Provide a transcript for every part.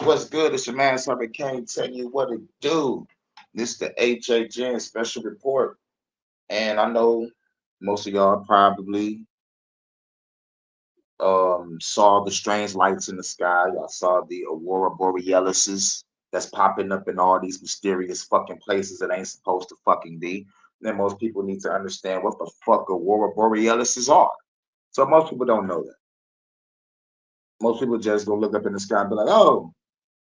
What's good? It's your man, Servant King, telling you what to do. This is the HHN special report. And I know most of y'all probably saw the strange lights in the sky. Y'all saw the Aurora Borealises that's popping up in all these mysterious fucking places that ain't supposed to fucking be. And then most people need to understand what the fuck Aurora Borealises are. So most people don't know that. Most people just go look up in the sky and be like, oh,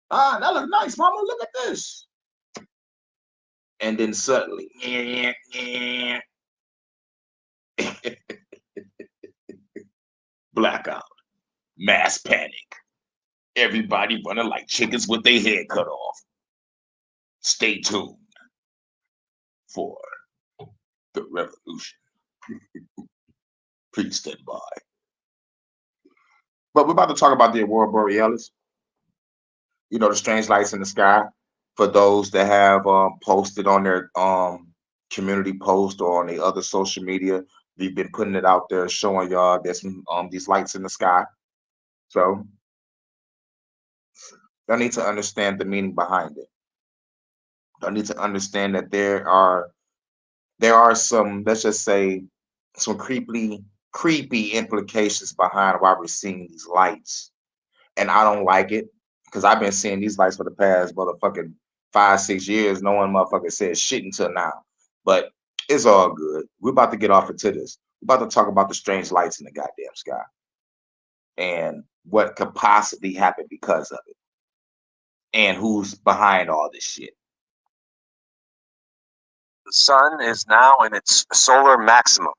that looks nice, mama. Look at this. And then suddenly, blackout, mass panic. Everybody running like chickens with their head cut off. Stay tuned for the revolution. Please stand by. But we're about to talk about the Aurora Borealis. You know, the strange lights in the sky. For those that have posted on their community post or on the other social media, we've been putting it out there, showing y'all there's some these lights in the sky. So y'all need to understand the meaning behind it. Y'all need to understand that there are some, let's just say, some creepy implications behind why we're seeing these lights. And I don't like it because I've been seeing these lights for the past motherfucking 5, 6 years. No one motherfucker said shit until now. But it's all good. We're about to get off into this. We're about to talk about the strange lights in the goddamn sky and what could possibly happen because of it and who's behind all this shit. The sun is now in its solar maximum,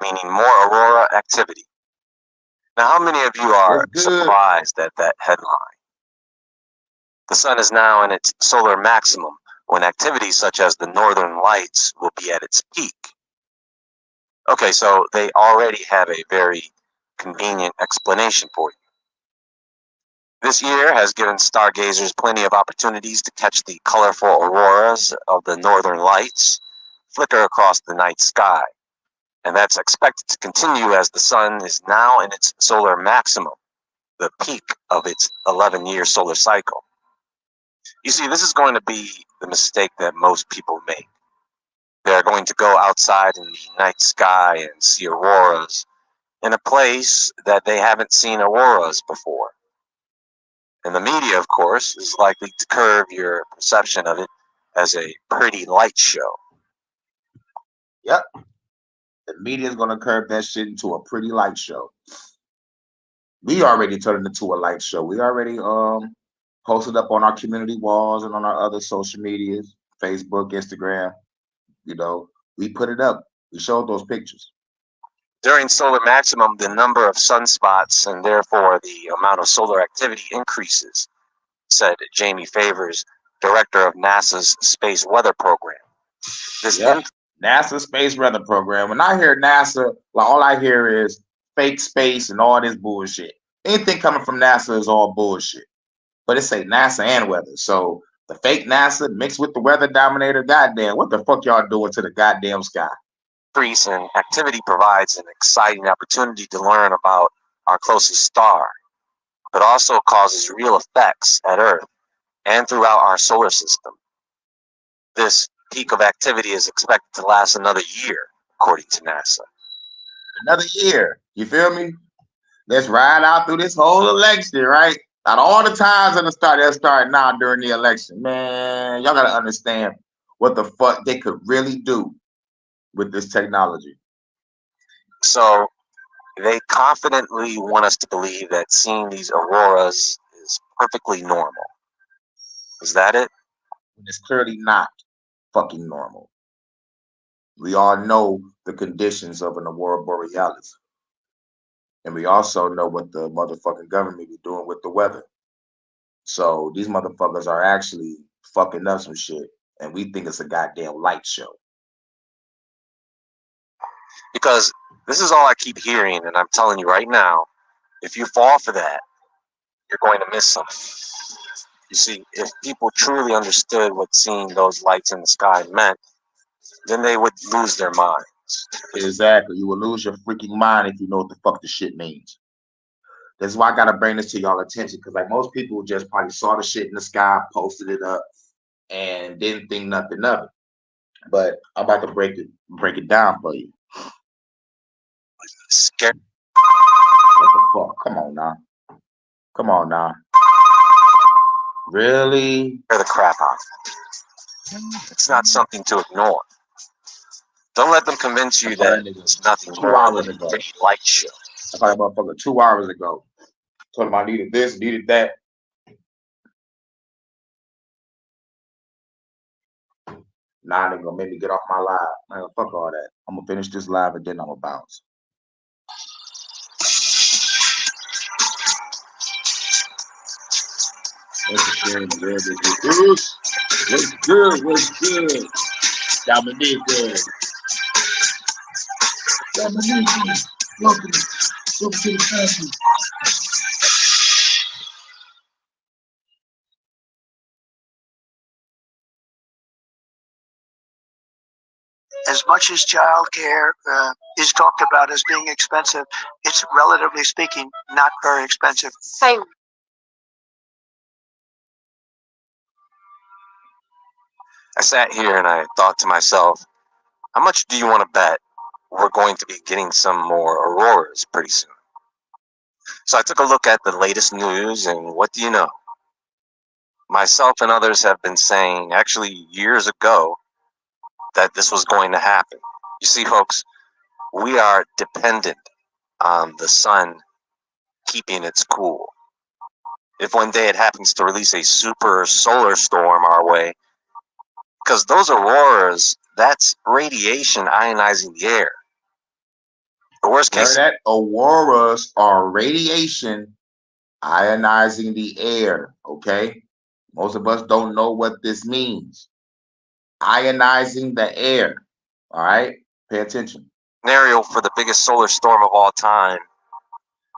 meaning more aurora activity. Now, how many of you are surprised at that headline? The sun is now in its solar maximum when activities such as the northern lights will be at its peak. Okay, so they already have a very convenient explanation for you. This year has given stargazers plenty of opportunities to catch the colorful auroras of the northern lights flicker across the night sky. And that's expected to continue as the sun is now in its solar maximum, the peak of its 11-year solar cycle. You see, this is going to be the mistake that most people make. They're going to go outside in the night sky and see auroras in a place that they haven't seen auroras before. And the media, of course, is likely to curve your perception of it as a pretty light show. Yep. The media is going to curve that shit into a pretty light show. We already turned it into a light show. We already posted up on our community walls and on our other social medias, Facebook, Instagram. You know, we put it up. We showed those pictures. During solar maximum, the number of sunspots and therefore the amount of solar activity increases, said Jamie Favors, director of NASA's Space Weather Program. NASA Space Weather Program. When I hear NASA, like, all I hear is fake space and all this bullshit. Anything coming from NASA is all bullshit. But it say NASA and weather. So the fake NASA mixed with the weather dominator, goddamn, what the fuck y'all doing to the goddamn sky? Increase in activity provides an exciting opportunity to learn about our closest star, but also causes real effects at Earth and throughout our solar system. This peak of activity is expected to last another year, according to NASA. Another year, you feel me? Let's ride out through this whole election, right? Out of all the times that start now during the election, man, y'all gotta understand what the fuck they could really do with this technology. So they confidently want us to believe that seeing these auroras is perfectly normal. Is that it? It's clearly not fucking normal. We all know the conditions of an aurora borealis. And we also know what the motherfucking government be doing with the weather. So these motherfuckers are actually fucking up some shit. And we think it's a goddamn light show. Because this is all I keep hearing, and I'm telling you right now, if you fall for that, you're going to miss something. You see, if people truly understood what seeing those lights in the sky meant, then they would lose their minds. Exactly. You will lose your freaking mind if you know what the fuck the shit means. This is why I gotta bring this to y'all attention, because like most people just probably saw the shit in the sky, posted it up, and didn't think nothing of it. But I'm about to break it down for you. Scare What the fuck? Come on now. Come on now. Really? the crap out of them. It's not something to ignore. Don't let them convince I you saw that that nigga it's nothing 2 hours more than a ago. pretty light show. I saw that motherfucker 2 hours ago. Told him I needed this, needed that. Nah, they gonna make me get off my live. Man, fuck all that. I'm gonna finish this live and then I'm gonna bounce. What's the sharing the world is Bruce? What's good? What's good? Dominica. Dominica. Welcome. Welcome to the family. As much as childcare is talked about as being expensive, it's relatively speaking not very expensive. Same. I sat here and I thought to myself, how much do you want to bet we're going to be getting some more auroras pretty soon? So I took a look at the latest news, and what do you know? Myself and others have been saying, actually years ago, that this was going to happen. You see, folks, we are dependent on the sun keeping its cool. If one day it happens to release a super solar storm our way, because those auroras, that's radiation ionizing the air. The worst Heard case, that? Auroras are radiation ionizing the air. Okay? Most of us don't know what this means. Ionizing the air. All right? Pay attention. scenario for the biggest solar storm of all time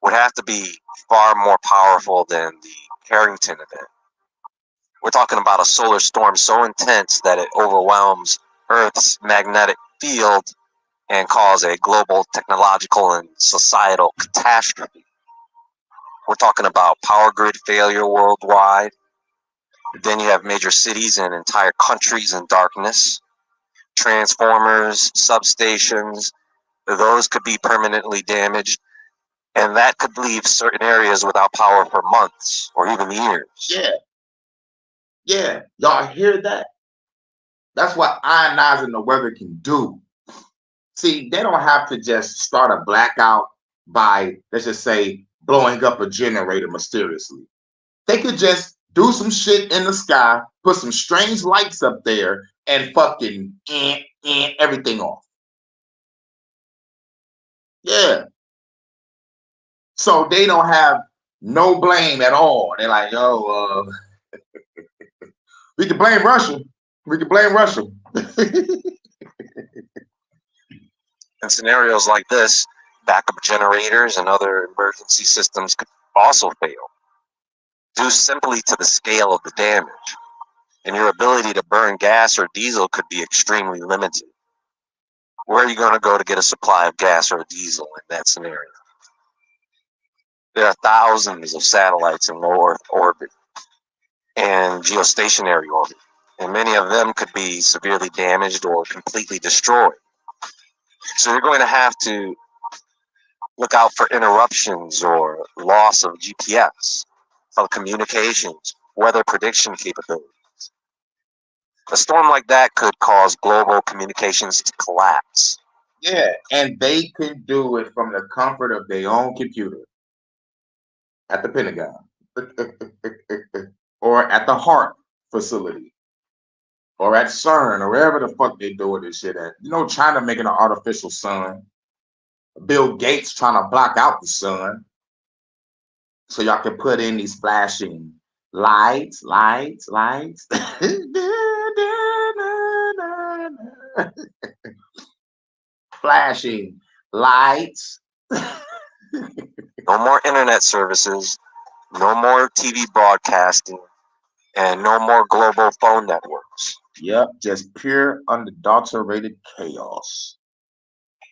would have to be far more powerful than the Carrington event. We're talking about a solar storm so intense that it overwhelms Earth's magnetic field and cause a global technological and societal catastrophe. We're talking about power grid failure worldwide. Then you have major cities and entire countries in darkness. Transformers, substations, those could be permanently damaged. And that could leave certain areas without power for months or even years. Yeah. Yeah. Y'all hear that? That's what ionizing the weather can do. See, they don't have to just start a blackout by, let's just say, blowing up a generator mysteriously. They could just do some shit in the sky, put some strange lights up there, and fucking everything off. Yeah. So they don't have no blame at all. They're like, yo, we can blame Russia. We can blame Russia. In scenarios like this, backup generators and other emergency systems could also fail, due simply to the scale of the damage. And your ability to burn gas or diesel could be extremely limited. Where are you going to go to get a supply of gas or diesel in that scenario? There are thousands of satellites in low Earth orbit and geostationary orbit, and many of them could be severely damaged or completely destroyed. So you're going to have to look out for interruptions or loss of GPS, telecommunications, weather prediction capability. A storm like that could cause global communications to collapse. Yeah, and they can do it from the comfort of their own computer at the Pentagon or at the Heart facility or at CERN or wherever the fuck they doing this shit at. You know, China making an artificial sun. Bill Gates trying to block out the sun so y'all can put in these flashing lights. Flashing lights. No more internet services, no more TV broadcasting, and no more global phone networks. Yep, just pure unadulterated chaos.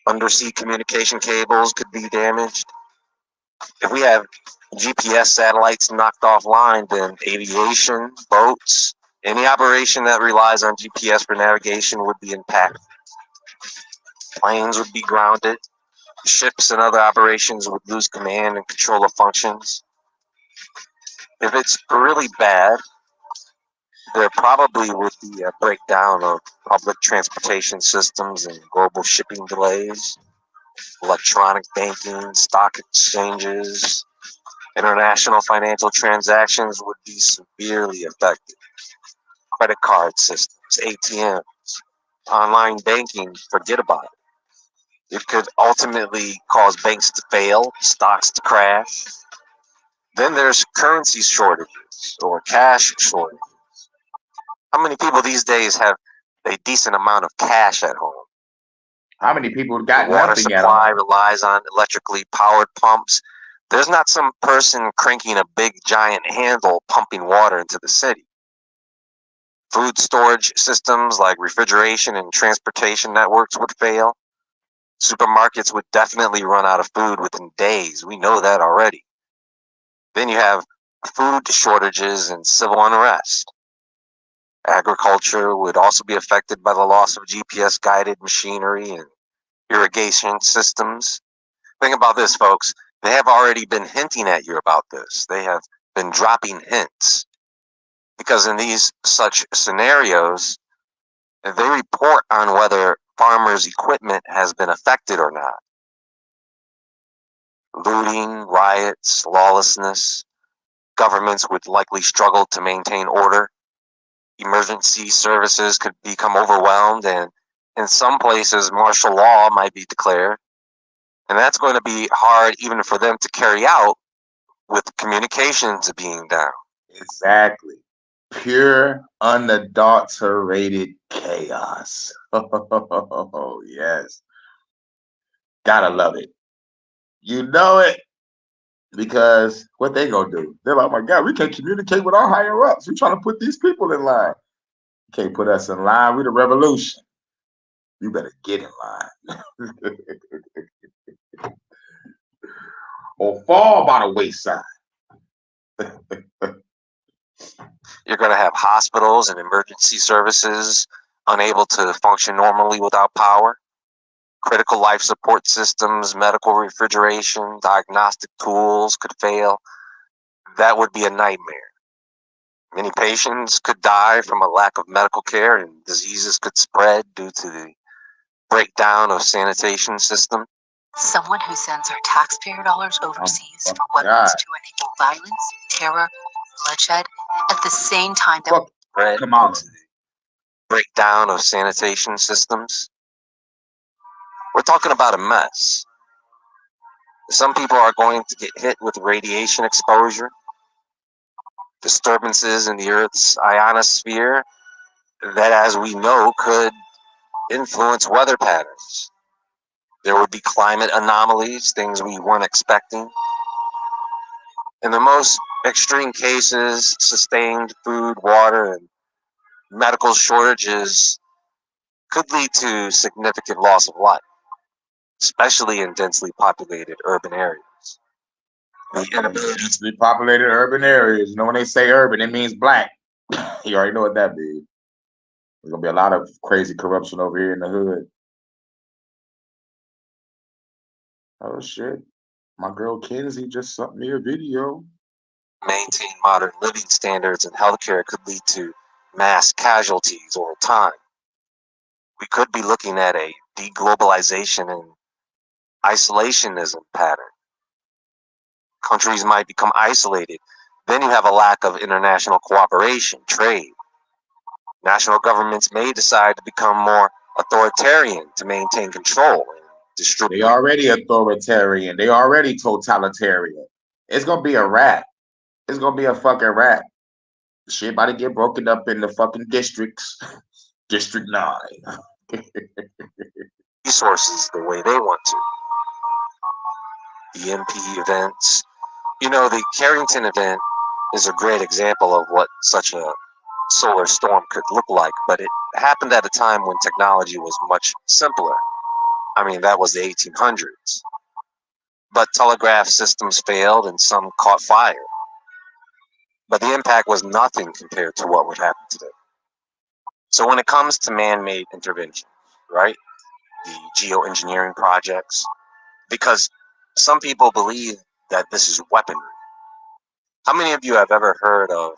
Undersea communication cables could be damaged. If we have GPS satellites knocked offline, then aviation, boats, any operation that relies on GPS for navigation would be impacted. Planes would be grounded. Ships and other operations would lose command and control of functions. If it's really bad, there probably would be a breakdown of public transportation systems and global shipping delays. Electronic banking, stock exchanges, international financial transactions would be severely affected. Credit card systems, ATMs, online banking, forget about it. It could ultimately cause banks to fail, stocks to crash. Then there's currency shortages or cash shortages. How many people these days have a decent amount of cash at home? How many people The got water nothing at supply home? relies on electrically powered pumps. There's not some person cranking a big giant handle pumping water into the city. Food storage systems like refrigeration and transportation networks would fail. Supermarkets would definitely run out of food within days. We know that already. Then you have food shortages and civil unrest. Agriculture would also be affected by the loss of GPS guided machinery and irrigation systems. Think about this, folks. They have already been hinting at you about this. They have been dropping hints. Because in these such scenarios, they report on whether farmers' equipment has been affected or not. Looting, riots, lawlessness, governments would likely struggle to maintain order. Emergency services could become overwhelmed, and in some places, martial law might be declared. And that's going to be hard even for them to carry out with communications being down. Exactly. Pure, unadulterated chaos. Oh, yes. Gotta love it. You know it. Because what they gonna do? They're like, oh my God, we can't communicate with our higher ups. We're trying to put these people in line. You can't put us in line. We're the revolution. You better get in line. Or fall by the wayside. You're going to have hospitals and emergency services unable to function normally without power. Critical life support systems, medical refrigeration, diagnostic tools could fail. That would be a nightmare. Many patients could die from a lack of medical care, and diseases could spread due to the breakdown of sanitation system. Someone who sends our taxpayer dollars overseas for God. weapons to enable violence, terror, bloodshed, at the same time that Fuck, Spread come on. due to the breakdown of sanitation systems. We're talking about a mess. Some people are going to get hit with radiation exposure, disturbances in the Earth's ionosphere that, as we know, could influence weather patterns. There would be climate anomalies, things we weren't expecting. In the most extreme cases, sustained food, water, and medical shortages could lead to significant loss of life, especially in densely populated urban areas. The inability Densely populated urban areas. You know, when they say urban, it means black. You already know what that means. There's gonna be a lot of crazy corruption over here in the hood. Oh shit. My girl Kenzie just sent me a video. maintain modern living standards and healthcare could lead to mass casualties over time. We could be looking at a deglobalization and isolationism pattern. Countries might become isolated. Then you have a lack of international cooperation, trade. National governments may decide to become more authoritarian to maintain control and distribute. They already authoritarian. They already totalitarian. It's gonna be a wrap. It's gonna be a fucking wrap. Shit about to get broken up in the fucking districts. District 9. Resources the way they want to. The EMP events. You know, the Carrington event is a great example of what such a solar storm could look like, but it happened at a time when technology was much simpler. I mean, that was the 1800s. but telegraph systems failed and some caught fire. But the impact was nothing compared to what would happen today. So when it comes to man-made intervention, right, the geoengineering projects, because some people believe that this is weaponry. How many of you have ever heard of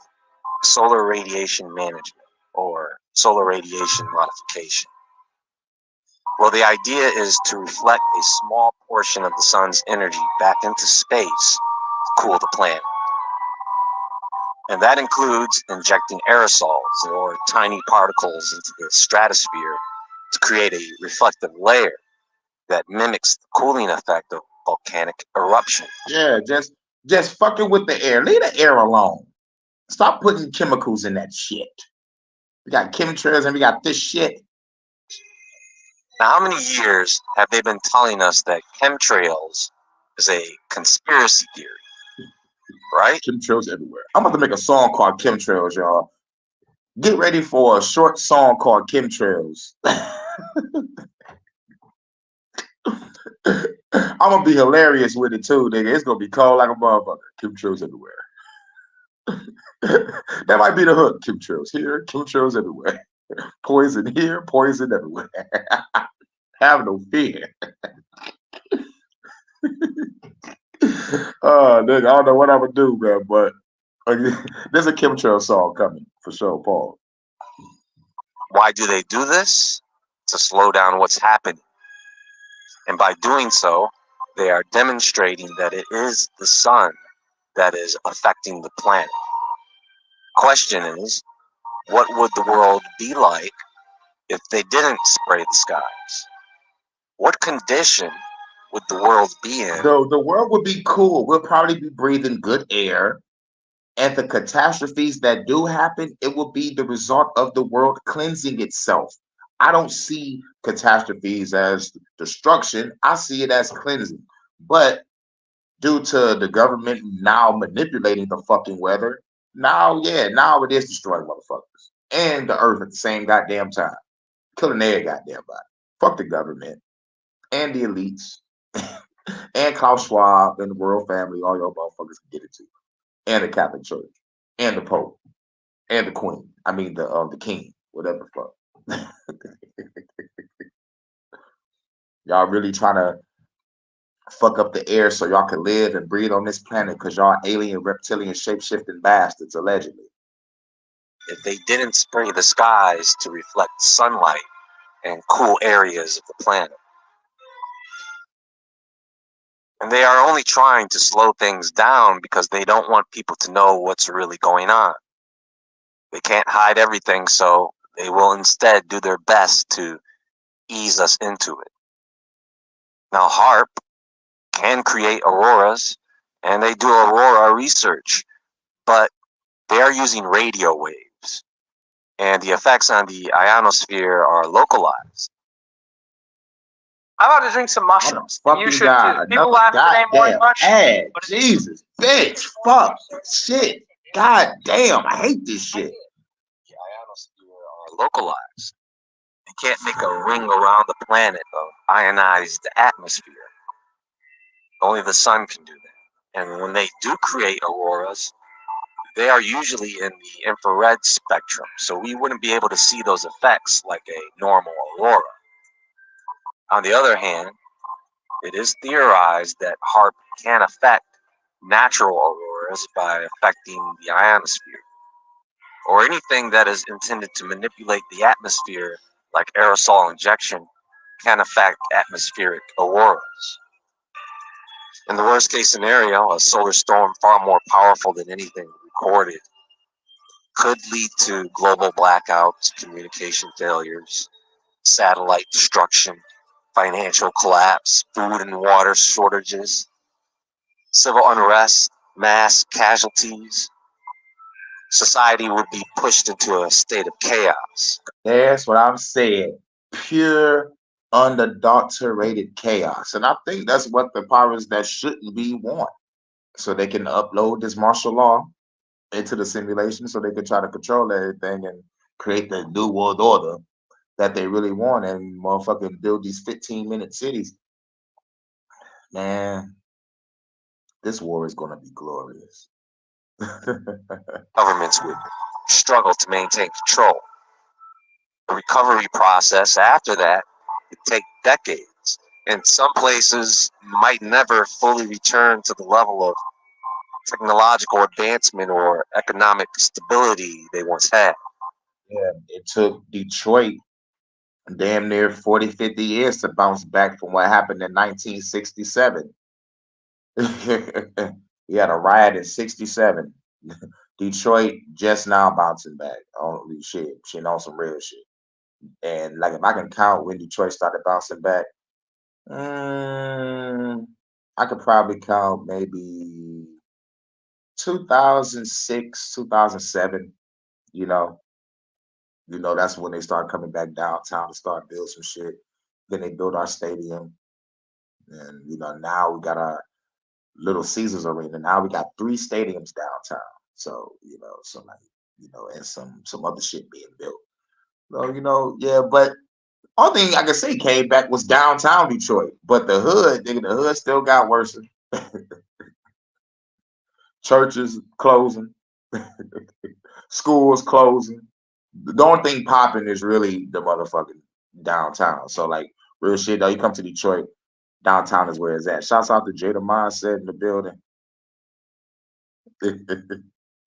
solar radiation management or solar radiation modification? Well, the idea is to reflect a small portion of the sun's energy back into space to cool the planet. And that includes injecting aerosols or tiny particles into the stratosphere to create a reflective layer that mimics the cooling effect of volcanic eruption. Yeah, just fucking with the air. Leave the air alone. Stop putting chemicals in that shit. We got chemtrails and we got this shit. Now, how many years have they been telling us that chemtrails is a conspiracy theory, right? Chemtrails everywhere. I'm about to make a song called Chemtrails, y'all. Get ready for a short song called Chemtrails. I'm gonna be hilarious with it too, nigga. It's gonna be cold like a motherfucker. Chemtrails everywhere. That might be the hook. Chemtrails here, chemtrails everywhere. Poison here, poison everywhere. Have no fear. Nigga, I don't know what I'm gonna do, man, but there's a chemtrail song coming for sure, Paul. Why do they do this? To slow down what's happening. And by doing so, they are demonstrating that it is the sun that is affecting the planet. Question is, what would the world be like if they didn't spray the skies? What condition would the world be in? The world would be cool. We'll probably be breathing good air. And the catastrophes that do happen, it will be the result of the world cleansing itself. I don't see catastrophes as destruction. I see it as cleansing. But due to the government now manipulating the fucking weather, now it is destroying motherfuckers and the earth at the same goddamn time. Killing their goddamn body. Fuck the government and the elites and Klaus Schwab and the royal family, all y'all motherfuckers can get it too. And the Catholic Church, and the Pope, and the Queen. I mean the King, whatever the fuck. Y'all really trying to fuck up the air so y'all can live and breathe on this planet because y'all alien, reptilian, shape-shifting bastards, allegedly. If they didn't spray the skies to reflect sunlight and cool areas of the planet. And they are only trying to slow things down because they don't want people to know what's really going on. They can't hide everything, so they will instead do their best to ease us into it. Now, HAARP can create auroras, and they do aurora research, but they are using radio waves, and the effects on the ionosphere are localized. I'm about to drink some mushrooms. And you should too. People Another laugh today more than goddamn much. ad. Jesus, bitch, fuck, shit, god damn, I hate this shit. The ionosphere are localized. They can't make a ring around the planet of ionized atmosphere. Only the sun can do that. And when they do create auroras, they are usually in the infrared spectrum, so we wouldn't be able to see those effects like a normal aurora. On the other hand, it is theorized that HAARP can affect natural auroras by affecting the ionosphere, or anything that is intended to manipulate the atmosphere, like aerosol injection, can affect atmospheric auroras. In the worst case scenario, a solar storm far more powerful than anything recorded could lead to global blackouts, communication failures, satellite destruction, financial collapse, food and water shortages, civil unrest, mass casualties. Society would be pushed into a state of chaos. That's what I'm saying. Pure, unadulterated chaos. And I think that's what the powers that shouldn't be want. So they can upload this martial law into the simulation so they can try to control everything and create the new world order that they really want and motherfucking build these 15-minute cities. Man, This war is going to be glorious. Governments would struggle to maintain control. The recovery process after that would take decades, and some places might never fully return to the level of technological advancement or economic stability they once had. Yeah, it took Detroit damn near 40, 50 years to bounce back from what happened in 1967. We had a riot in 67. Detroit just now bouncing back. Holy shit on some real shit. And like if I can count when Detroit started bouncing back, I could probably count maybe 2006, 2007. You know, that's when they started coming back downtown to start build some shit. Then they built our stadium, and now we got our Little Caesars Arena. Now we got 3 stadiums downtown. So so like and some other shit being built. So yeah, but only thing I can say came back was downtown Detroit, but the hood, nigga, the hood still got worse. Churches closing, schools closing. The only thing popping is really the motherfucking downtown. So like real shit though, you come to Detroit, downtown is where it's at. Shouts out to Jada Mindset in the building.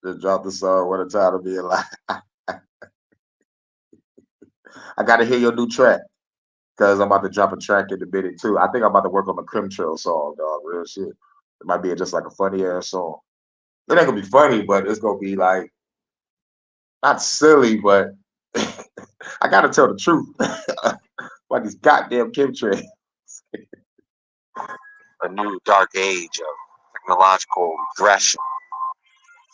Just drop the song "What a Time to Be Alive." I gotta hear your new track because I'm about to drop a track in a minute too. I think I'm about to work on the Crim Trail song, dog. Real shit. It might be just like a funny ass song. It ain't gonna be funny, but it's gonna be like not silly, but I gotta tell the truth. Like these goddamn chemtrails. A new dark age of technological regression,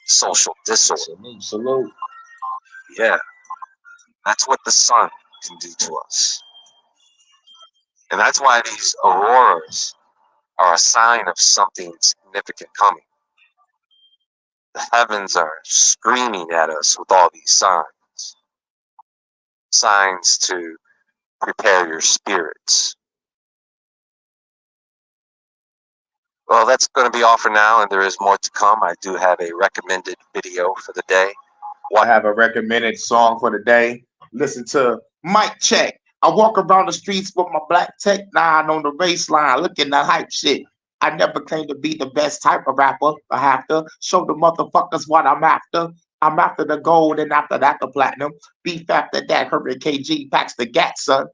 social disorder. Salute. Yeah, that's what the sun can do to us. And that's why these auroras are a sign of something significant coming. The heavens are screaming at us with all these signs. Signs to prepare your spirits. Well, that's going to be all for now, and there is more to come. I do have a recommended video for the day. I have a recommended song for the day. Listen to Mic Check. I walk around the streets with my black Tech 9 on the race line, looking at hype shit. I never claim to be the best type of rapper. I have to show the motherfuckers what I'm after. I'm after the gold and after that the platinum. Beef after that, Hurricane KG packs the gat, son.